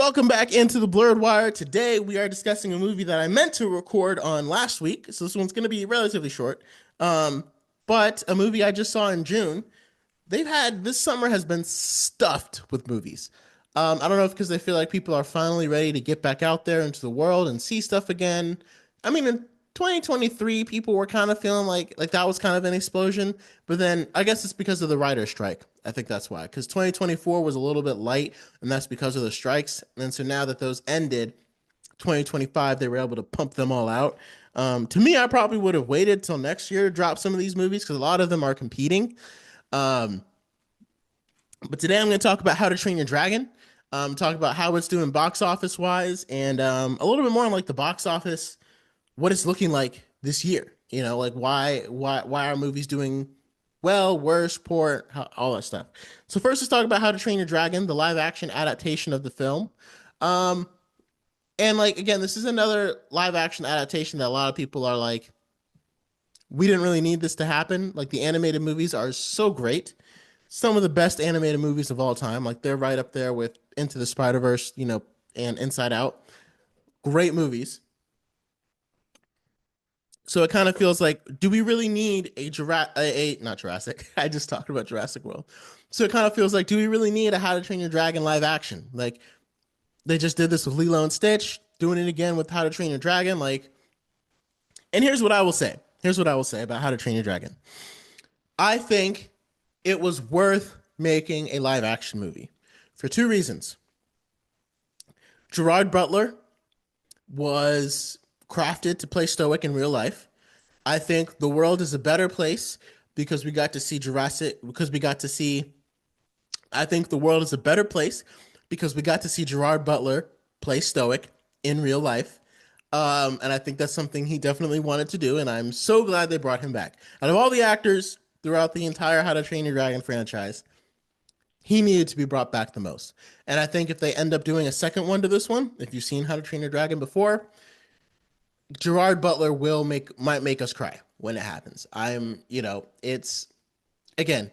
Welcome back into the Blurred Wire. Today we are discussing a movie that I meant to record on last week, so this one's going to be relatively short. Um, but a movie I just saw in June. This summer has been stuffed with movies. I don't know if because they feel like people are finally ready to get back out there into the world and see stuff again. I mean, in 2023, people were kind of feeling like that was kind of an explosion, but then I guess it's because of the writer's strike. I think that's why. Because 2024 was a little bit light, and that's because of the strikes. And so now that those ended, 2025 they were able to pump them all out. To me, I probably would have waited till next year to drop some of these movies because a lot of them are competing. Um, but today I'm going to talk about How to Train Your Dragon. Talk about how it's doing box office wise, and a little bit more on like the box office, what it's looking like this year. You know, like why are movies doing well, worse, poor, all that stuff. So first, let's talk about How to Train Your Dragon, the live action adaptation of the film. Um, and like again, this is another live action adaptation that a lot of people are like, we didn't really need this to happen. Like the animated movies are so great, some of the best animated movies of all time. Like they're right up there with Into the Spider-Verse, and Inside Out. Great movies. So it kind of feels like, do we really need not Jurassic? I just talked about Jurassic World. So it kind of feels like, do we really need a How to Train Your Dragon live action? Like they just did this with Lilo and Stitch, doing it again with How to Train Your Dragon. And here's what I will say. Here's what I will say about How to Train Your Dragon. I think it was worth making a live action movie for two reasons. Gerard Butler was crafted to play stoic in real life. I think the world is a better place because we got to see I think the world is a better place because we got to see Gerard Butler play stoic in real life. And I think that's something he definitely wanted to do, and I'm so glad they brought him back. Out of all the actors throughout the entire How to Train Your Dragon franchise, he needed to be brought back the most. And I think if they end up doing a second one to this one, if you've seen How to Train Your Dragon before, Gerard Butler might make us cry when it happens. It's again,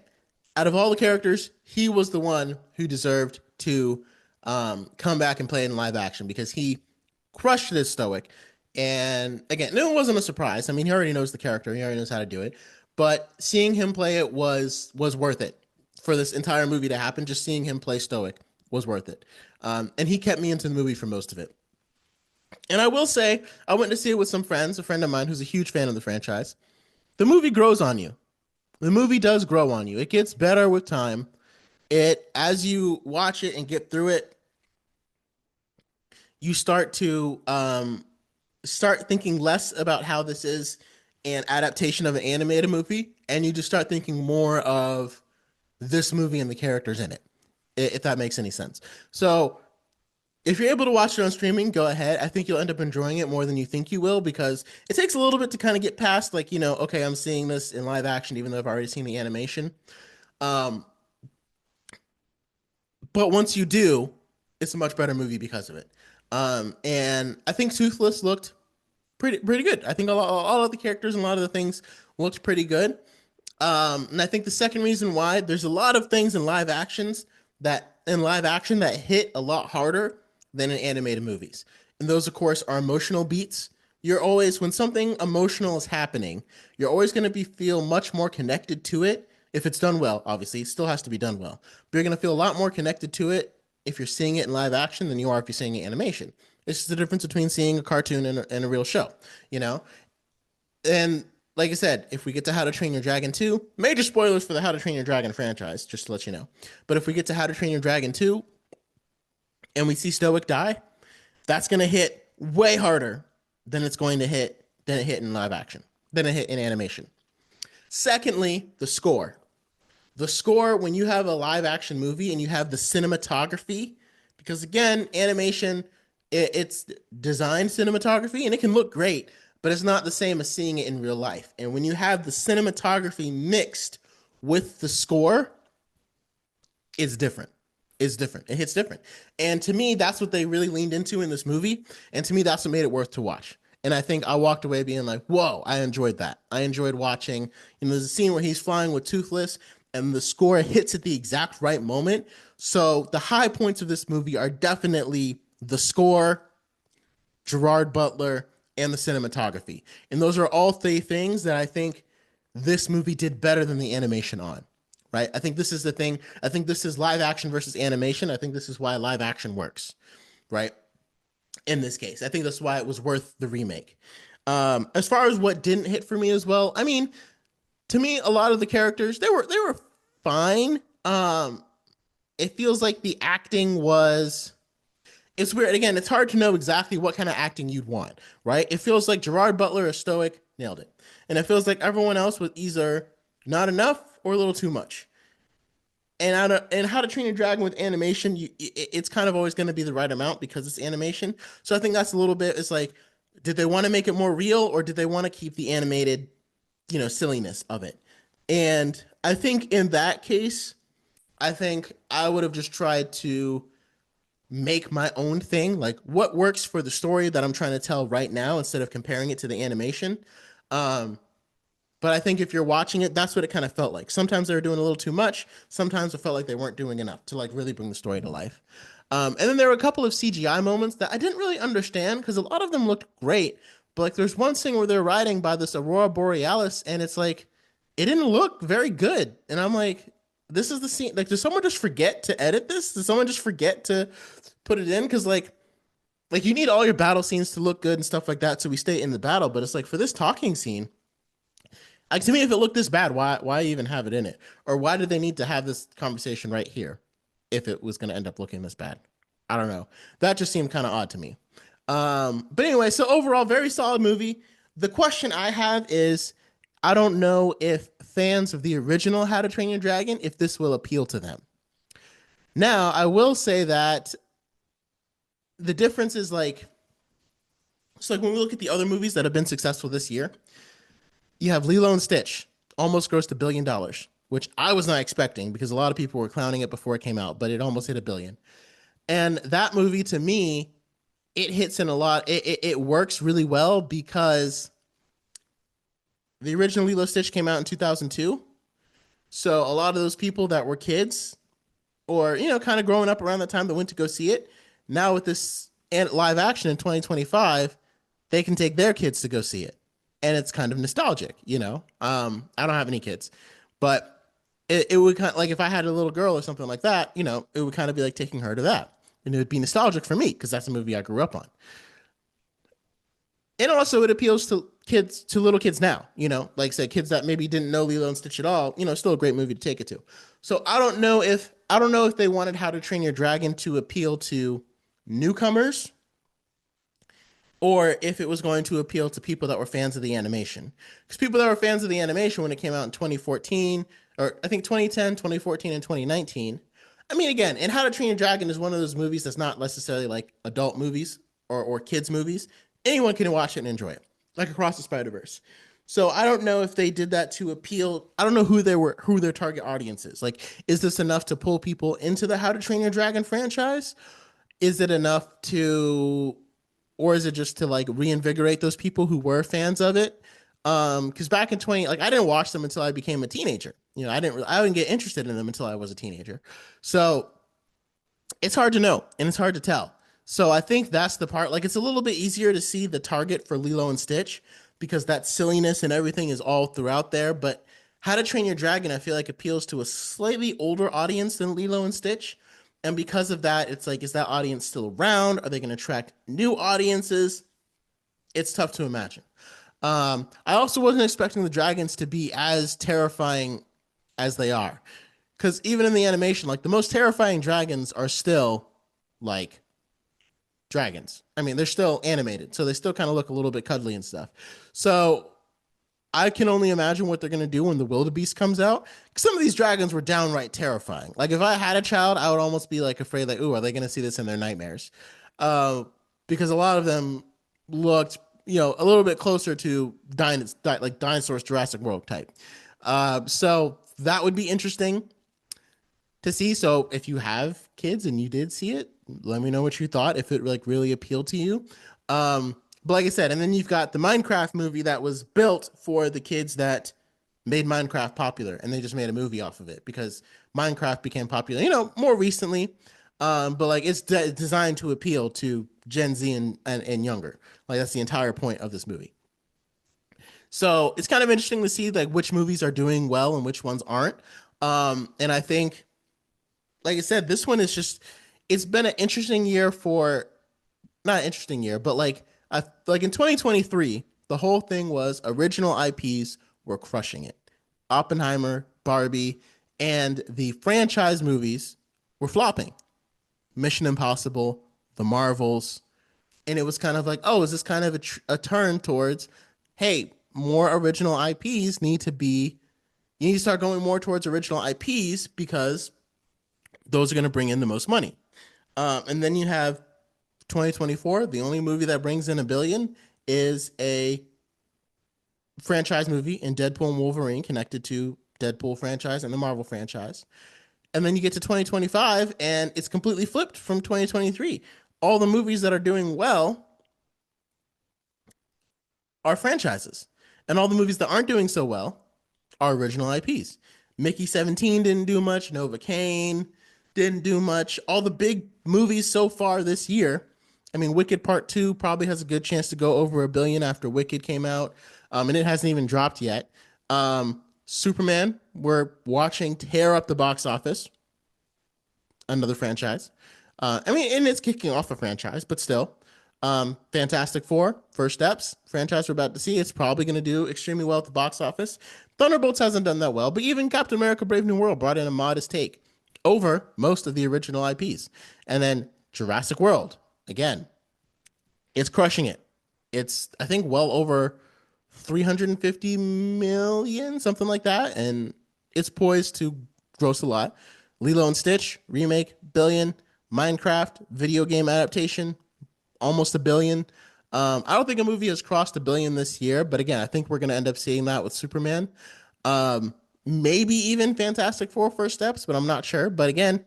out of all the characters, he was the one who deserved to come back and play in live action because he crushed this stoic. And again, no, it wasn't a surprise. I mean, he already knows the character, he already knows how to do it. But seeing him play it was worth it for this entire movie to happen. Just seeing him play stoic was worth it. And he kept me into the movie for most of it. And I will say, I went to see it with some friends, a friend of mine who's a huge fan of the franchise. The movie grows on you. The movie does grow on you. It gets better with time. As you watch it and get through it, you start to start thinking less about how this is an adaptation of an animated movie, and you just start thinking more of this movie and the characters in it, if that makes any sense. So if you're able to watch it on streaming, go ahead. I think you'll end up enjoying it more than you think you will because it takes a little bit to kind of get past, okay, I'm seeing this in live action, even though I've already seen the animation. But once you do, it's a much better movie because of it. And I think Toothless looked pretty good. I think all of the characters and a lot of the things looked pretty good. And I think the second reason why, there's a lot of things in live action that hit a lot harder than in animated movies. And those, of course, are emotional beats. When something emotional is happening, you're always going to feel much more connected to it if it's done well. Obviously, it still has to be done well. But you're going to feel a lot more connected to it if you're seeing it in live action than you are if you're seeing it in animation. It's just the difference between seeing a cartoon and a real show, And like I said, if we get to How to Train Your Dragon 2, major spoilers for the How to Train Your Dragon franchise, just to let you know. But if we get to How to Train Your Dragon 2 and we see Stoic die, that's going to hit way harder than it hit in live action, than it hit in animation. Secondly, the score. The score, when you have a live action movie and you have the cinematography, because again, animation, it's designed cinematography and it can look great, but it's not the same as seeing it in real life. And when you have the cinematography mixed with the score, it's different. It's different. It hits different. And to me, that's what they really leaned into in this movie. And to me, that's what made it worth to watch. And I think I walked away being like, whoa, I enjoyed that. I enjoyed watching, there's a scene where he's flying with Toothless and the score hits at the exact right moment. So the high points of this movie are definitely the score, Gerard Butler, and the cinematography. And those are all three things that I think this movie did better than the animation on. Right? I think this is the thing. I think this is live action versus animation. I think this is why live action works. Right? In this case, I think that's why it was worth the remake. As far as what didn't hit for me as well, I mean, to me, a lot of the characters they were fine. It feels like the acting was it's weird. Again, it's hard to know exactly what kind of acting you'd want, right? It feels like Gerard Butler is stoic, nailed it. And it feels like everyone else was either not enough or a little too much. And How to Train Your Dragon with animation, it's kind of always going to be the right amount because it's animation. So I think that's a little bit. It's like, did they want to make it more real or did they want to keep the animated, silliness of it? And I think in that case, I think I would have just tried to make my own thing, like what works for the story that I'm trying to tell right now instead of comparing it to the animation. Um, but I think if you're watching it, that's what it kind of felt like. Sometimes they were doing a little too much. Sometimes it felt like they weren't doing enough to like really bring the story to life. And then there were a couple of CGI moments that I didn't really understand because a lot of them looked great. But like there's one scene where they're riding by this Aurora Borealis and it's like it didn't look very good. And I'm like, this is the scene. Like, did someone just forget to edit this? Did someone just forget to put it in? Because like you need all your battle scenes to look good and stuff like that so we stay in the battle. But it's like for this talking scene, like to me, if it looked this bad, why even have it in it? Or why did they need to have this conversation right here if it was going to end up looking this bad? I don't know. That just seemed kind of odd to me. But anyway, so overall, very solid movie. The question I have is, I don't know if fans of the original How to Train Your Dragon, if this will appeal to them. Now, I will say that the difference is like, so like when we look at the other movies that have been successful this year, you have Lilo and Stitch, almost grossed $1 billion, which I was not expecting because a lot of people were clowning it before it came out, but it almost hit $1 billion. And that movie to me, it hits in a lot. It works really well because the original Lilo Stitch came out in 2002. So a lot of those people that were kids or, kind of growing up around that time that went to go see it, now with this live action in 2025, they can take their kids to go see it. And it's kind of nostalgic. I don't have any kids, but it would kind of like if I had a little girl or something like that, it would kind of be like taking her to that. And it would be nostalgic for me because that's a movie I grew up on. And also it appeals to kids, to little kids now, like I said, kids that maybe didn't know Lilo and Stitch at all, still a great movie to take it to. So I don't know if they wanted How to Train Your Dragon to appeal to newcomers or if it was going to appeal to people that were fans of the animation. Because people that were fans of the animation when it came out in 2014, or I think 2010, 2014, and 2019. I mean, again, and How to Train Your Dragon is one of those movies that's not necessarily like adult movies or kids movies. Anyone can watch it and enjoy it, like Across the Spider-Verse. So I don't know if they did that to appeal. I don't know who their target audience is. Like, is this enough to pull people into the How to Train Your Dragon franchise? Is it enough to, or is it just to like reinvigorate those people who were fans of it? Because back in 20, like I didn't watch them until I became a teenager. I didn't get interested in them until I was a teenager. So it's hard to know and it's hard to tell. So I think that's the part. Like it's a little bit easier to see the target for Lilo and Stitch because that silliness and everything is all throughout there. But How to Train Your Dragon, I feel like appeals to a slightly older audience than Lilo and Stitch. And because of that, it's like, is that audience still around? Are they going to attract new audiences? It's tough to imagine. I also wasn't expecting the dragons to be as terrifying as they are. Because even in the animation, like the most terrifying dragons are still like dragons. I mean, they're still animated, so they still kind of look a little bit cuddly and stuff. So I can only imagine what they're going to do when the wildebeest comes out. Some of these dragons were downright terrifying. Like if I had a child, I would almost be like afraid, like, ooh, are they going to see this in their nightmares? Because a lot of them looked, a little bit closer to like dinosaurs, Jurassic World type. So that would be interesting to see. So if you have kids and you did see it, let me know what you thought, if it like really appealed to you. But like I said, and then you've got the Minecraft movie that was built for the kids that made Minecraft popular, and they just made a movie off of it because Minecraft became popular, more recently. But like it's designed to appeal to Gen Z and younger. Like that's the entire point of this movie. So it's kind of interesting to see like which movies are doing well and which ones aren't. And I think, like I said, this one is just it's been an interesting year for not an interesting year, but like in 2023, the whole thing was original IPs were crushing it. Oppenheimer, Barbie, and the franchise movies were flopping. Mission Impossible, The Marvels, and it was kind of like, oh, is this kind of a turn towards, hey, more original IPs need to be, you need to start going more towards original IPs because those are going to bring in the most money. And then you have 2024, the only movie that brings in a billion is a franchise movie in Deadpool and Wolverine connected to Deadpool franchise and the Marvel franchise. And then you get to 2025 and it's completely flipped from 2023. All the movies that are doing well are franchises. And all the movies that aren't doing so well are original IPs. Mickey 17 didn't do much, Novacane didn't do much. All the big movies so far this year. I mean, Wicked Part 2 probably has a good chance to go over a billion after Wicked came out. And it hasn't even dropped yet. Superman, we're watching tear up the box office. Another franchise. I mean, and it's kicking off a franchise, but still. Fantastic Four, First Steps, franchise we're about to see. It's probably going to do extremely well at the box office. Thunderbolts hasn't done that well, but even Captain America Brave New World brought in a modest take over most of the original IPs. And then Jurassic World, again, it's crushing it. It's, I think, well over 350 million, something like that. And it's poised to gross a lot. Lilo and Stitch, remake, billion. Minecraft, video game adaptation, almost a billion. I don't think a movie has crossed a billion this year, but again, I think we're going to end up seeing that with Superman. Maybe even Fantastic Four First Steps, but I'm not sure. But again,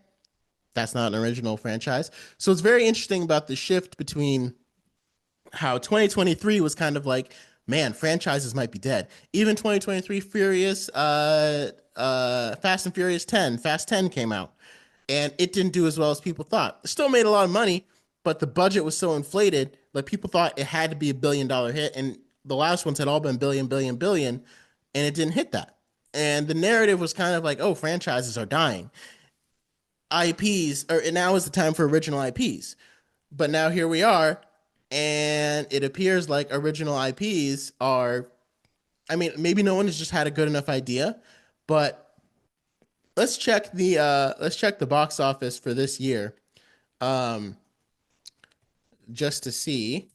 that's not an original franchise. So it's very interesting about the shift between how 2023 was kind of like, man, franchises might be dead. Even 2023 Fast and Furious 10, Fast 10 came out and it didn't do as well as people thought. It still made a lot of money, but the budget was so inflated, like people thought it had to be $1 billion hit, and the last ones had all been billion, billion, billion, and it didn't hit that. And the narrative was kind of like, oh, franchises are dying. IPs, or now is the time for original IPs. But now here we are, and it appears like original IPs are, I mean, maybe no one has just had a good enough idea, but let's check the box office for this year. Um, just to see.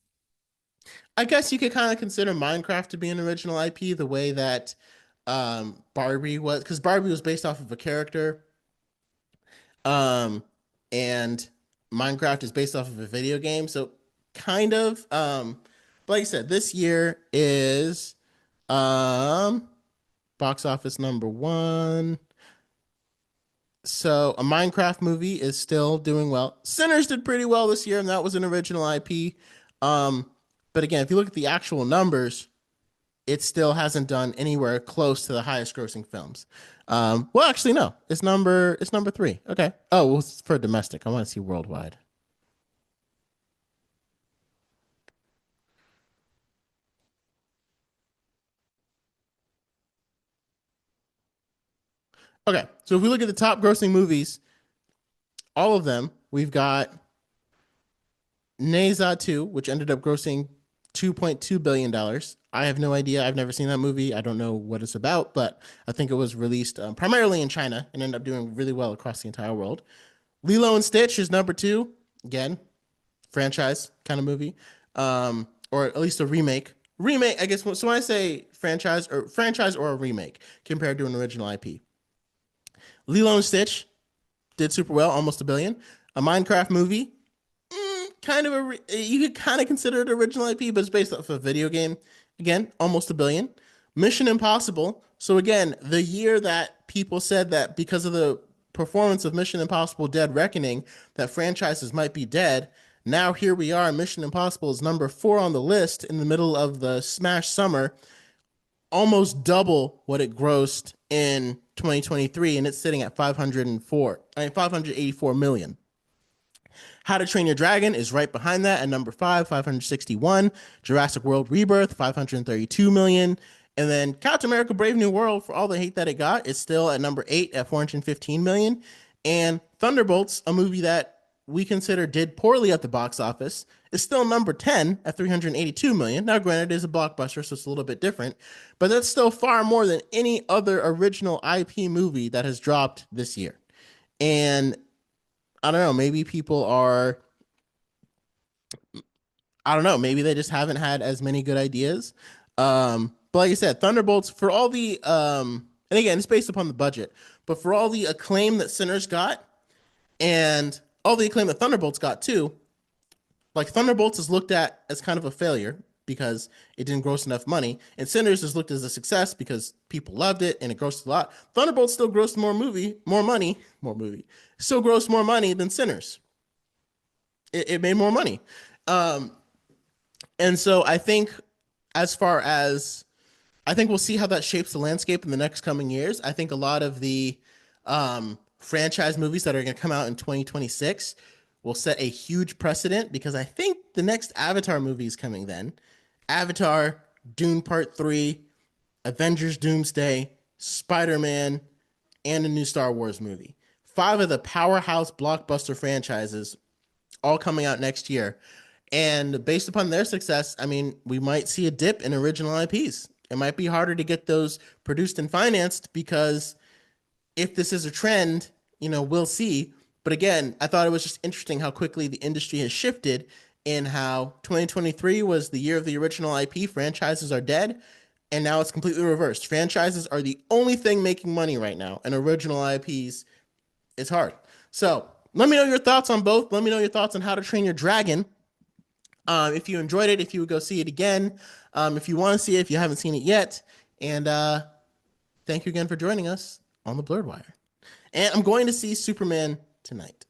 I guess you could kind of consider Minecraft to be an original IP the way that Barbie was, because Barbie was based off of a character, um, and Minecraft is based off of a video game. So kind of, but like I said, this year is um, box office number one. So a Minecraft movie is still doing well. Sinners did pretty well this year, and that was an original IP. Um, but again, if you look at the actual numbers, it still hasn't done anywhere close to the highest grossing films. Well, actually, no, it's number three. Okay. Oh, well, it's for domestic. I want to see worldwide. Okay, so if we look at the top grossing movies, all of them, we've got Neza 2, which ended up grossing $2.2 billion. I have no idea. I've never seen that movie. I don't know what it's about, but I think it was released primarily in China and ended up doing really well across the entire world. Lilo and Stitch is number two. Again, franchise kind of movie, or at least a remake. Remake, I guess. So when I say franchise or a remake compared to an original IP, Lilo and Stitch did super well, almost a billion. A Minecraft movie, kind of you could kind of consider it original IP, but it's based off a video game. Again, almost a billion. Mission Impossible. So again, the year that people said that because of the performance of Mission Impossible Dead Reckoning, that franchises might be dead. Now here we are. Mission Impossible is number four on the list in the middle of the Smash Summer. almost double what it grossed in 2023, and it's sitting at 584 million. How to Train Your Dragon is right behind that at number 5, 561. Jurassic World Rebirth, 532 million. And then Captain America Brave New World, for all the hate that it got, is still at number 8 at 415 million. And Thunderbolts, a movie that we consider did poorly at the box office, is still number 10 at 382 million. Now, granted, it is a blockbuster, so it's a little bit different, but that's still far more than any other original IP movie that has dropped this year. And I don't know, maybe people are, I don't know, maybe they just haven't had as many good ideas. But like I said, Thunderbolts, for all the, and again, it's based upon the budget, but for all the acclaim that Sinners got and all the acclaim that Thunderbolts got too, like Thunderbolts is looked at as kind of a failure because it didn't gross enough money, and Sinners is looked as a success because people loved it and it grossed a lot. Thunderbolts still grossed still grossed more money than Sinners. It made more money. Um, and so I think, as far as I think we'll see how that shapes the landscape in the next coming years. I think a lot of the franchise movies that are going to come out in 2026 will set a huge precedent because I think the next Avatar movie is coming then. Avatar, Dune Part 3, Avengers Doomsday, Spider-Man, and a new Star Wars movie. Five of the powerhouse blockbuster franchises all coming out next year. And based upon their success, I mean, we might see a dip in original IPs. It might be harder to get those produced and financed because if this is a trend, we'll see. But again, I thought it was just interesting how quickly the industry has shifted in how 2023 was the year of the original IP. Franchises are dead. And now it's completely reversed. Franchises are the only thing making money right now, and original IPs, it's hard. So let me know your thoughts on both. Let me know your thoughts on How to Train Your Dragon. If you enjoyed it, if you would go see it again, if you want to see it, if you haven't seen it yet. And thank you again for joining us on The Blurred Wire. And I'm going to see Superman tonight.